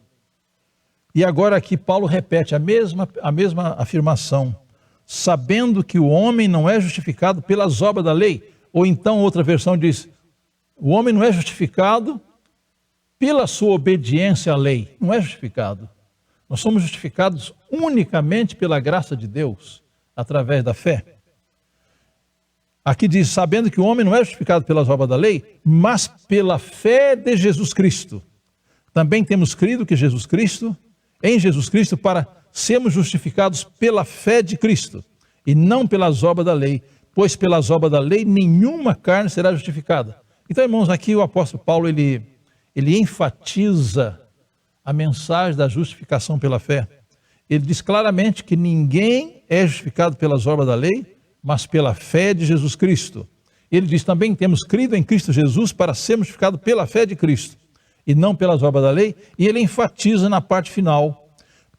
E agora aqui Paulo repete a mesma afirmação, sabendo que o homem não é justificado pelas obras da lei. Ou então outra versão diz, o homem não é justificado pela sua obediência à lei. Não é justificado. Nós somos justificados unicamente pela graça de Deus, através da fé. Aqui diz, sabendo que o homem não é justificado pelas obras da lei, mas pela fé de Jesus Cristo. Também temos crido que em Jesus Cristo, para sermos justificados pela fé de Cristo, e não pelas obras da lei, pois pelas obras da lei nenhuma carne será justificada. Então, irmãos, aqui o apóstolo Paulo, ele enfatiza a mensagem da justificação pela fé. Ele diz claramente que ninguém é justificado pelas obras da lei, mas pela fé de Jesus Cristo. Ele diz também, temos crido em Cristo Jesus para sermos justificados pela fé de Cristo, e não pelas obras da lei, e ele enfatiza na parte final,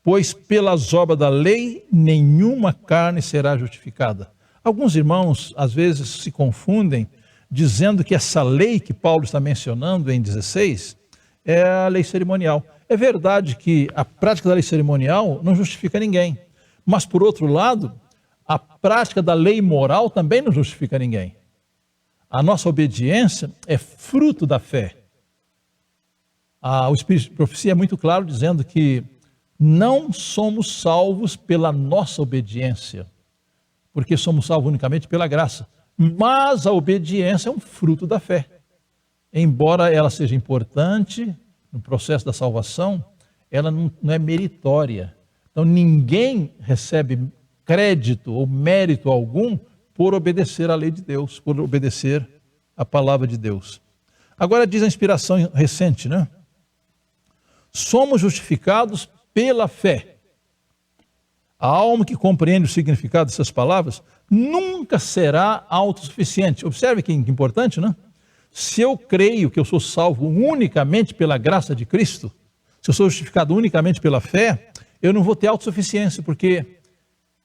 pois pelas obras da lei nenhuma carne será justificada. Alguns irmãos, às vezes, se confundem, dizendo que essa lei que Paulo está mencionando em 16, é a lei cerimonial. É verdade que a prática da lei cerimonial não justifica ninguém, mas por outro lado, a prática da lei moral também não justifica ninguém. A nossa obediência é fruto da fé. O Espírito de Profecia é muito claro dizendo que não somos salvos pela nossa obediência, porque somos salvos unicamente pela graça. Mas a obediência é um fruto da fé. Embora ela seja importante no processo da salvação, ela não é meritória. Então ninguém recebe crédito ou mérito algum por obedecer à lei de Deus, por obedecer à palavra de Deus. Agora diz a inspiração recente, né? Somos justificados pela fé. A alma que compreende o significado dessas palavras nunca será autossuficiente. Observe que importante, né? Se eu creio que eu sou salvo unicamente pela graça de Cristo, se eu sou justificado unicamente pela fé, eu não vou ter autossuficiência, porque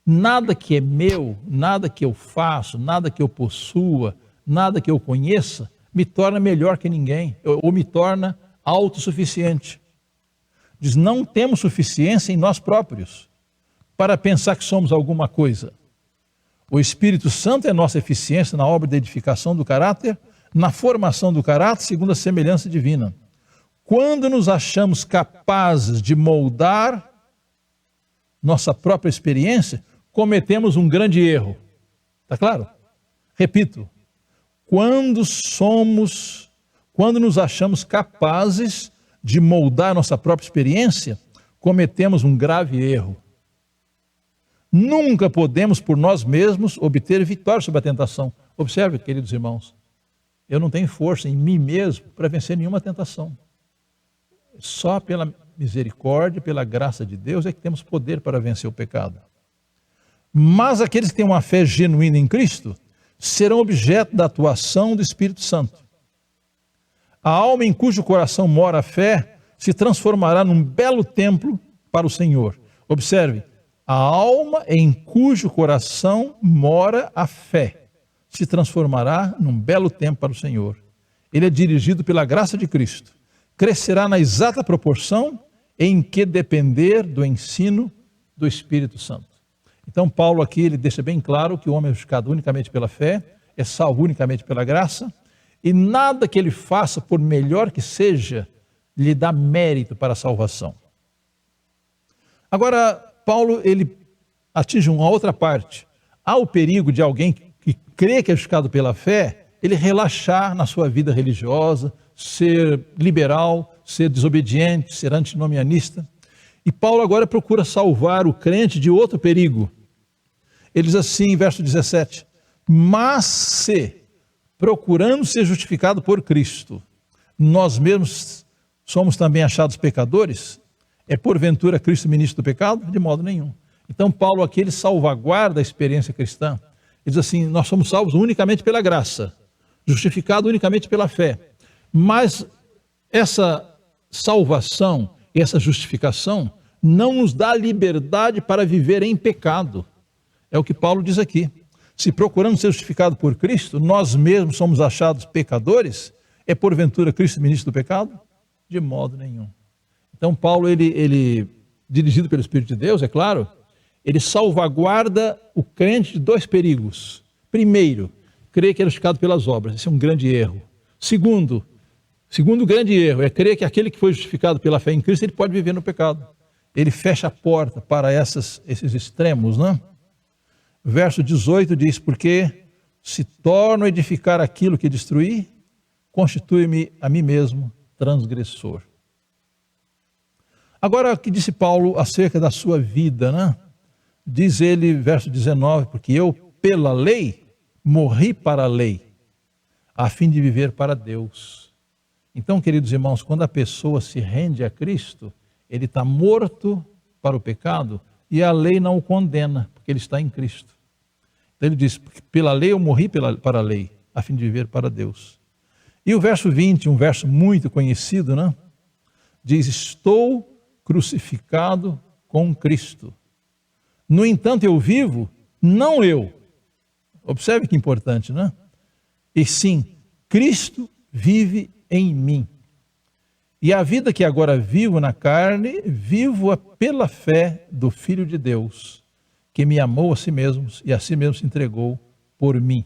nada que é meu, nada que eu faço, nada que eu possua, nada que eu conheça, me torna melhor que ninguém, ou me torna autossuficiente. Diz, não temos suficiência em nós próprios para pensar que somos alguma coisa. O Espírito Santo é nossa eficiência na obra de edificação do caráter, na formação do caráter segundo a semelhança divina. Quando nos achamos capazes de moldar nossa própria experiência, cometemos um grande erro. Está claro? Repito, quando nos achamos capazes de moldar nossa própria experiência, cometemos um grave erro. Nunca podemos por nós mesmos obter vitória sobre a tentação. Observe, queridos irmãos, eu não tenho força em mim mesmo para vencer nenhuma tentação. Só pela misericórdia, pela graça de Deus é que temos poder para vencer o pecado. Mas aqueles que têm uma fé genuína em Cristo serão objeto da atuação do Espírito Santo. A alma em cujo coração mora a fé se transformará num belo templo para o Senhor. Observe, a alma em cujo coração mora a fé se transformará num belo templo para o Senhor. Ele é dirigido pela graça de Cristo. Crescerá na exata proporção em que depender do ensino do Espírito Santo. Então Paulo aqui ele deixa bem claro que o homem é justificado unicamente pela fé, é salvo unicamente pela graça, e nada que ele faça, por melhor que seja, lhe dá mérito para a salvação. Agora, Paulo ele atinge uma outra parte. Há o perigo de alguém que crê que é justificado pela fé, ele relaxar na sua vida religiosa, ser liberal, ser desobediente, ser antinomianista. E Paulo agora procura salvar o crente de outro perigo. Ele diz assim em verso 17: mas se, procurando ser justificado por Cristo, nós mesmos somos também achados pecadores, é porventura Cristo ministro do pecado? De modo nenhum. Então Paulo aqui ele salvaguarda a experiência cristã. Ele diz assim, nós somos salvos unicamente pela graça, justificados unicamente pela fé. Mas essa salvação e essa justificação não nos dá liberdade para viver em pecado. É o que Paulo diz aqui. Se procuramos ser justificados por Cristo, nós mesmos somos achados pecadores, é porventura Cristo ministro do pecado? De modo nenhum. Então Paulo, ele dirigido pelo Espírito de Deus, é claro, ele salvaguarda o crente de dois perigos. Primeiro, crer que é justificado pelas obras, esse é um grande erro. Segundo grande erro é crer que aquele que foi justificado pela fé em Cristo, ele pode viver no pecado. Ele fecha a porta para esses extremos, né? Verso 18 diz, porque se torno a edificar aquilo que destruí, constitui-me a mim mesmo transgressor. Agora, o que disse Paulo acerca da sua vida, né? Diz ele, verso 19, porque eu, pela lei, morri para a lei, a fim de viver para Deus. Então, queridos irmãos, quando a pessoa se rende a Cristo, ele está morto para o pecado e a lei não o condena, porque ele está em Cristo. Então ele diz, pela lei eu morri para a lei, a fim de viver para Deus. E o verso 20, um verso muito conhecido, né? Diz, estou crucificado com Cristo. No entanto eu vivo, não eu. Observe que importante, né? E sim, Cristo vive em mim. E a vida que agora vivo na carne, vivo-a pela fé do Filho de Deus, que me amou a si mesmo e a si mesmo se entregou por mim.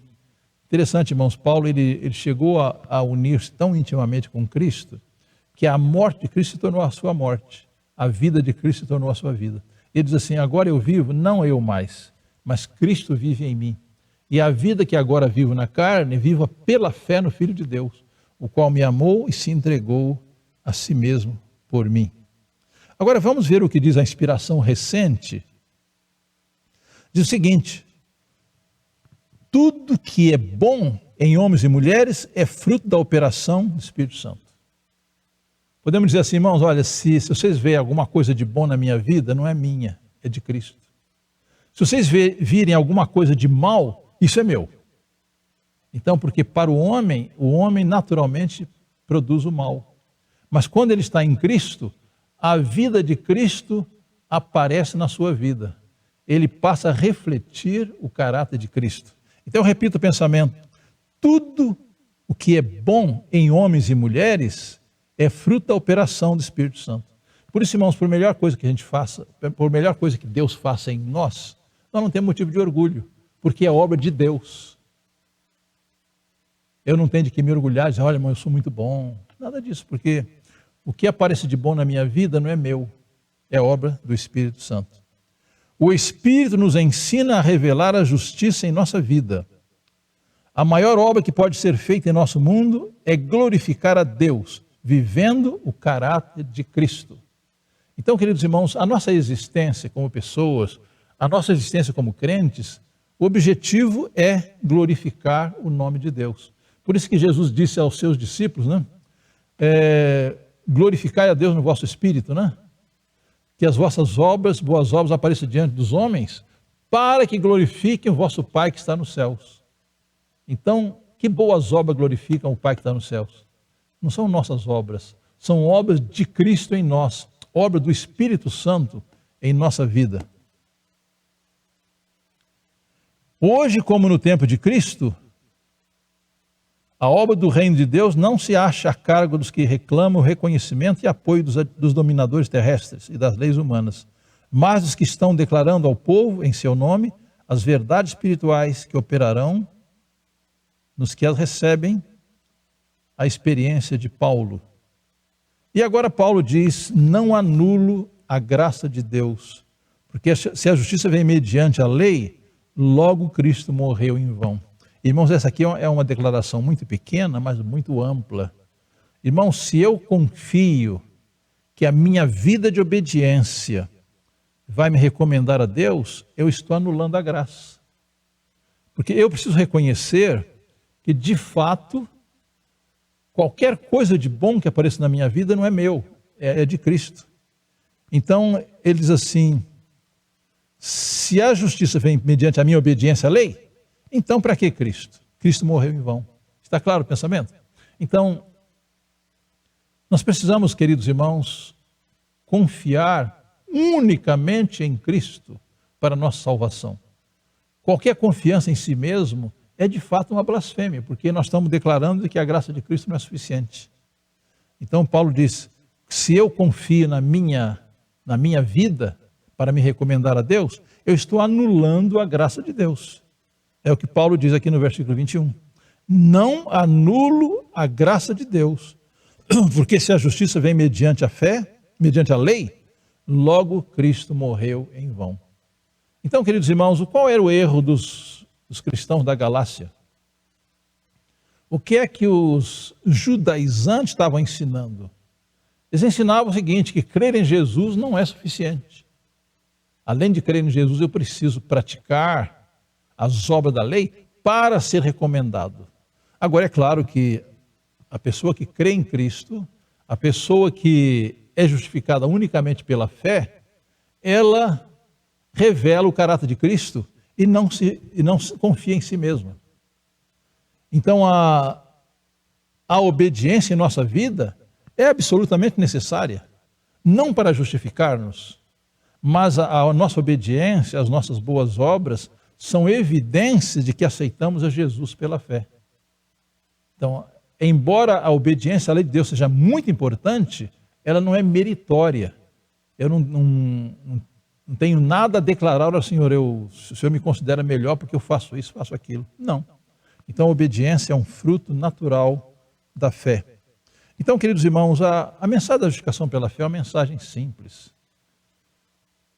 Interessante, irmãos, Paulo ele chegou a unir-se tão intimamente com Cristo, que a morte de Cristo se tornou a sua morte, a vida de Cristo se tornou a sua vida. Ele diz assim, agora eu vivo, não eu mais, mas Cristo vive em mim. E a vida que agora vivo na carne, vivo pela fé no Filho de Deus, o qual me amou e se entregou a si mesmo por mim. Agora vamos ver o que diz a inspiração recente. Diz o seguinte, tudo que é bom em homens e mulheres é fruto da operação do Espírito Santo. Podemos dizer assim, irmãos, olha, se vocês veem alguma coisa de bom na minha vida, não é minha, é de Cristo. Se vocês virem alguma coisa de mal, isso é meu. Então, porque para o homem naturalmente produz o mal. Mas quando ele está em Cristo, a vida de Cristo aparece na sua vida. Ele passa a refletir o caráter de Cristo. Então, eu repito o pensamento. Tudo o que é bom em homens e mulheres é fruto da operação do Espírito Santo. Por isso, irmãos, por melhor coisa que a gente faça, por melhor coisa que Deus faça em nós não temos motivo de orgulho, porque é obra de Deus. Eu não tenho de que me orgulhar, dizer, olha, irmão, eu sou muito bom. Nada disso, porque o que aparece de bom na minha vida não é meu, é obra do Espírito Santo. O Espírito nos ensina a revelar a justiça em nossa vida. A maior obra que pode ser feita em nosso mundo é glorificar a Deus, vivendo o caráter de Cristo. Então, queridos irmãos, a nossa existência como pessoas, a nossa existência como crentes, o objetivo é glorificar o nome de Deus. Por isso que Jesus disse aos seus discípulos, né? glorificai a Deus no vosso espírito, né? Que as vossas obras, boas obras, apareçam diante dos homens, para que glorifiquem o vosso Pai que está nos céus. Então, que boas obras glorificam o Pai que está nos céus? Não são nossas obras, são obras de Cristo em nós, obra do Espírito Santo em nossa vida. Hoje, como no tempo de Cristo, a obra do reino de Deus não se acha a cargo dos que reclamam o reconhecimento e apoio dos dominadores terrestres e das leis humanas, mas dos que estão declarando ao povo, em seu nome, as verdades espirituais que operarão nos que as recebem, a experiência de Paulo. E agora Paulo diz, não anulo a graça de Deus, porque se a justiça vem mediante a lei, logo Cristo morreu em vão. Irmãos, essa aqui é uma declaração muito pequena, mas muito ampla. Irmãos, se eu confio que a minha vida de obediência vai me recomendar a Deus, eu estou anulando a graça. Porque eu preciso reconhecer que, de fato, qualquer coisa de bom que apareça na minha vida não é meu, é de Cristo. Então, ele diz assim, se a justiça vem mediante a minha obediência à lei, então para que Cristo? Cristo morreu em vão. Está claro o pensamento? Então, nós precisamos, queridos irmãos, confiar unicamente em Cristo para a nossa salvação. Qualquer confiança em si mesmo é de fato uma blasfêmia, porque nós estamos declarando que a graça de Cristo não é suficiente. Então Paulo diz, se eu confio na minha vida para me recomendar a Deus, eu estou anulando a graça de Deus. É o que Paulo diz aqui no versículo 21. Não anulo a graça de Deus, porque se a justiça vem mediante a fé, mediante a lei, logo Cristo morreu em vão. Então, queridos irmãos, qual era o erro dos cristãos da Galácia? O que é que os judaizantes estavam ensinando? Eles ensinavam o seguinte, que crer em Jesus não é suficiente. Além de crer em Jesus, eu preciso praticar as obras da lei para ser recomendado. Agora, é claro que a pessoa que crê em Cristo, a pessoa que é justificada unicamente pela fé, ela revela o caráter de Cristo e não confia em si mesma. Então, a obediência em nossa vida é absolutamente necessária, não para justificar-nos, mas a nossa obediência, as nossas boas obras, são evidências de que aceitamos a Jesus pela fé. Então, embora a obediência à lei de Deus seja muito importante, ela não é meritória. Eu não tenho nada a declarar ao Senhor, o Senhor me considera melhor porque eu faço isso, faço aquilo. Não. Então, a obediência é um fruto natural da fé. Então, queridos irmãos, a mensagem da justificação pela fé é uma mensagem simples.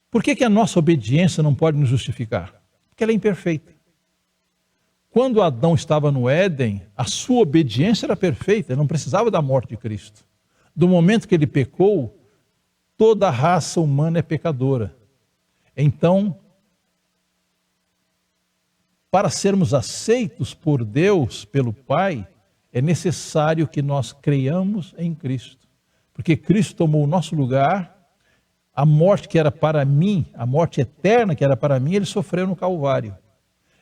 Por que a nossa obediência não pode nos justificar? Porque ela é imperfeita. Quando Adão estava no Éden, a sua obediência era perfeita, ele não precisava da morte de Cristo. Do momento que ele pecou, toda a raça humana é pecadora. Então, para sermos aceitos por Deus, pelo Pai, é necessário que nós creiamos em Cristo. Porque Cristo tomou o nosso lugar, a morte que era para mim, a morte eterna que era para mim, ele sofreu no Calvário.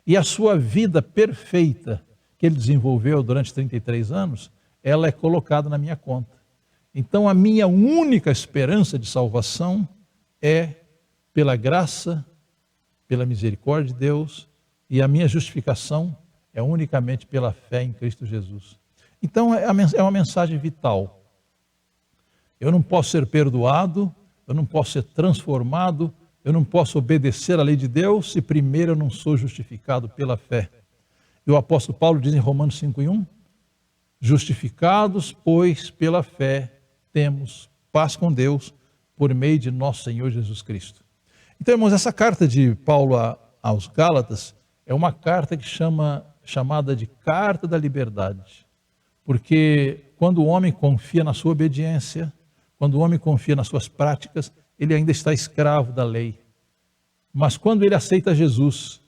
E a sua vida perfeita que ele desenvolveu durante 33 anos, ela é colocada na minha conta. Então a minha única esperança de salvação é pela graça, pela misericórdia de Deus, e a minha justificação é unicamente pela fé em Cristo Jesus. Então é uma mensagem vital. Eu não posso ser perdoado, eu não posso ser transformado, eu não posso obedecer à lei de Deus se primeiro eu não sou justificado pela fé. E o apóstolo Paulo diz em Romanos 5:1, justificados, pois, pela fé, temos paz com Deus por meio de nosso Senhor Jesus Cristo. Então, irmãos, essa carta de Paulo aos Gálatas é uma carta chamada de carta da liberdade. Porque quando o homem confia na sua obediência, quando o homem confia nas suas práticas, ele ainda está escravo da lei. Mas quando ele aceita Jesus,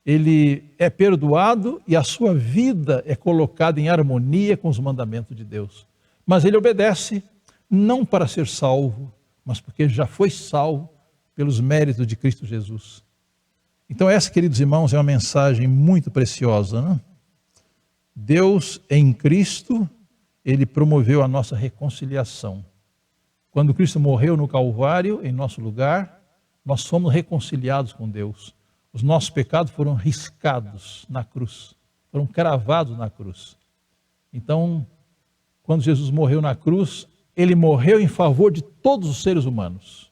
ele é perdoado e a sua vida é colocada em harmonia com os mandamentos de Deus. Mas ele obedece, não para ser salvo, mas porque já foi salvo pelos méritos de Cristo Jesus. Então essa, queridos irmãos, é uma mensagem muito preciosa, né? Deus em Cristo, Ele promoveu a nossa reconciliação. Quando Cristo morreu no Calvário, em nosso lugar, nós fomos reconciliados com Deus. Os nossos pecados foram riscados na cruz, foram cravados na cruz. Então, quando Jesus morreu na cruz, Ele morreu em favor de todos os seres humanos.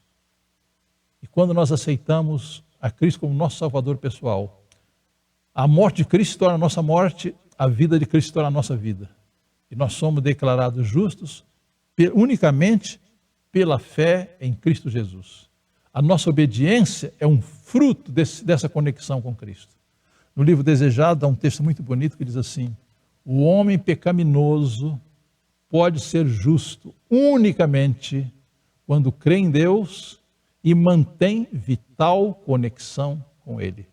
E quando nós aceitamos a Cristo como nosso Salvador pessoal, a morte de Cristo se torna a nossa morte, a vida de Cristo se torna a nossa vida. E nós somos declarados justos unicamente pela fé em Cristo Jesus. A nossa obediência é um fruto dessa conexão com Cristo. No livro Desejado, há um texto muito bonito que diz assim: o homem pecaminoso pode ser justo unicamente quando crê em Deus e mantém vital conexão com Ele.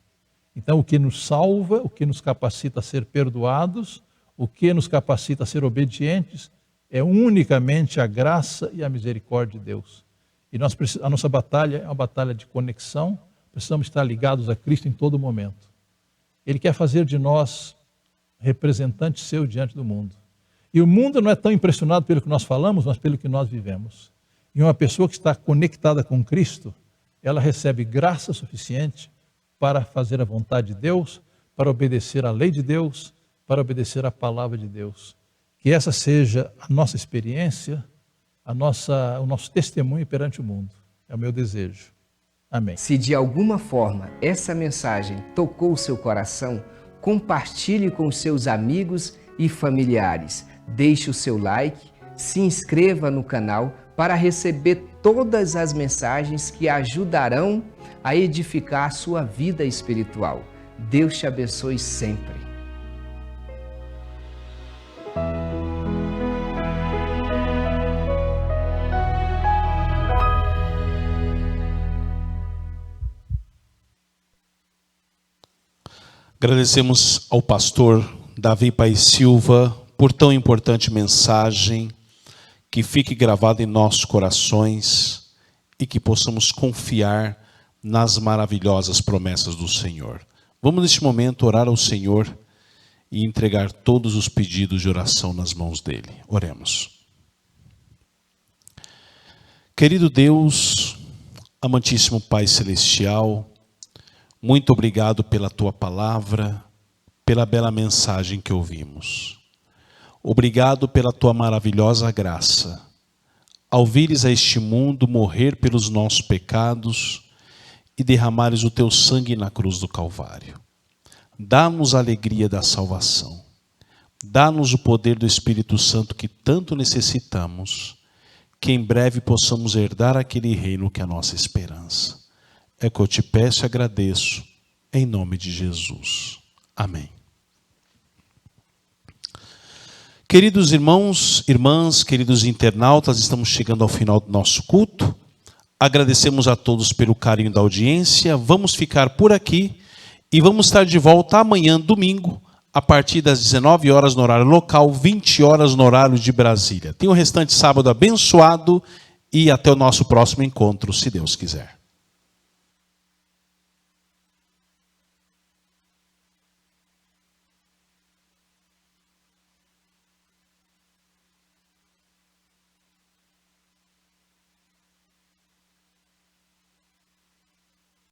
Então, o que nos salva, o que nos capacita a ser perdoados, o que nos capacita a ser obedientes, é unicamente a graça e a misericórdia de Deus. E a nossa batalha é uma batalha de conexão, precisamos estar ligados a Cristo em todo momento. Ele quer fazer de nós representantes seus diante do mundo. E o mundo não é tão impressionado pelo que nós falamos, mas pelo que nós vivemos. E uma pessoa que está conectada com Cristo, ela recebe graça suficiente para fazer a vontade de Deus, para obedecer à lei de Deus, para obedecer à palavra de Deus. Que essa seja a nossa experiência, o nosso testemunho perante o mundo. É o meu desejo. Amém. Se de alguma forma essa mensagem tocou o seu coração, compartilhe com seus amigos e familiares. Deixe o seu like, se inscreva no canal para receber todas as mensagens que ajudarão a edificar a sua vida espiritual. Deus te abençoe sempre. Agradecemos ao pastor Davi Paes Silva por tão importante mensagem, que fique gravada em nossos corações e que possamos confiar nas maravilhosas promessas do Senhor. Vamos neste momento orar ao Senhor e entregar todos os pedidos de oração nas mãos dele. Oremos. Querido Deus, amantíssimo Pai Celestial, muito obrigado pela Tua palavra, pela bela mensagem que ouvimos. Obrigado pela Tua maravilhosa graça, ao vires a este mundo morrer pelos nossos pecados e derramares o Teu sangue na cruz do Calvário. Dá-nos a alegria da salvação. Dá-nos o poder do Espírito Santo que tanto necessitamos, que em breve possamos herdar aquele reino que é a nossa esperança. É que eu te peço e agradeço, em nome de Jesus. Amém. Queridos irmãos, irmãs, queridos internautas, estamos chegando ao final do nosso culto. Agradecemos a todos pelo carinho da audiência. Vamos ficar por aqui e vamos estar de volta amanhã, domingo, a partir das 19 horas no horário local, 20 horas no horário de Brasília. Tenha o restante sábado abençoado e até o nosso próximo encontro, se Deus quiser.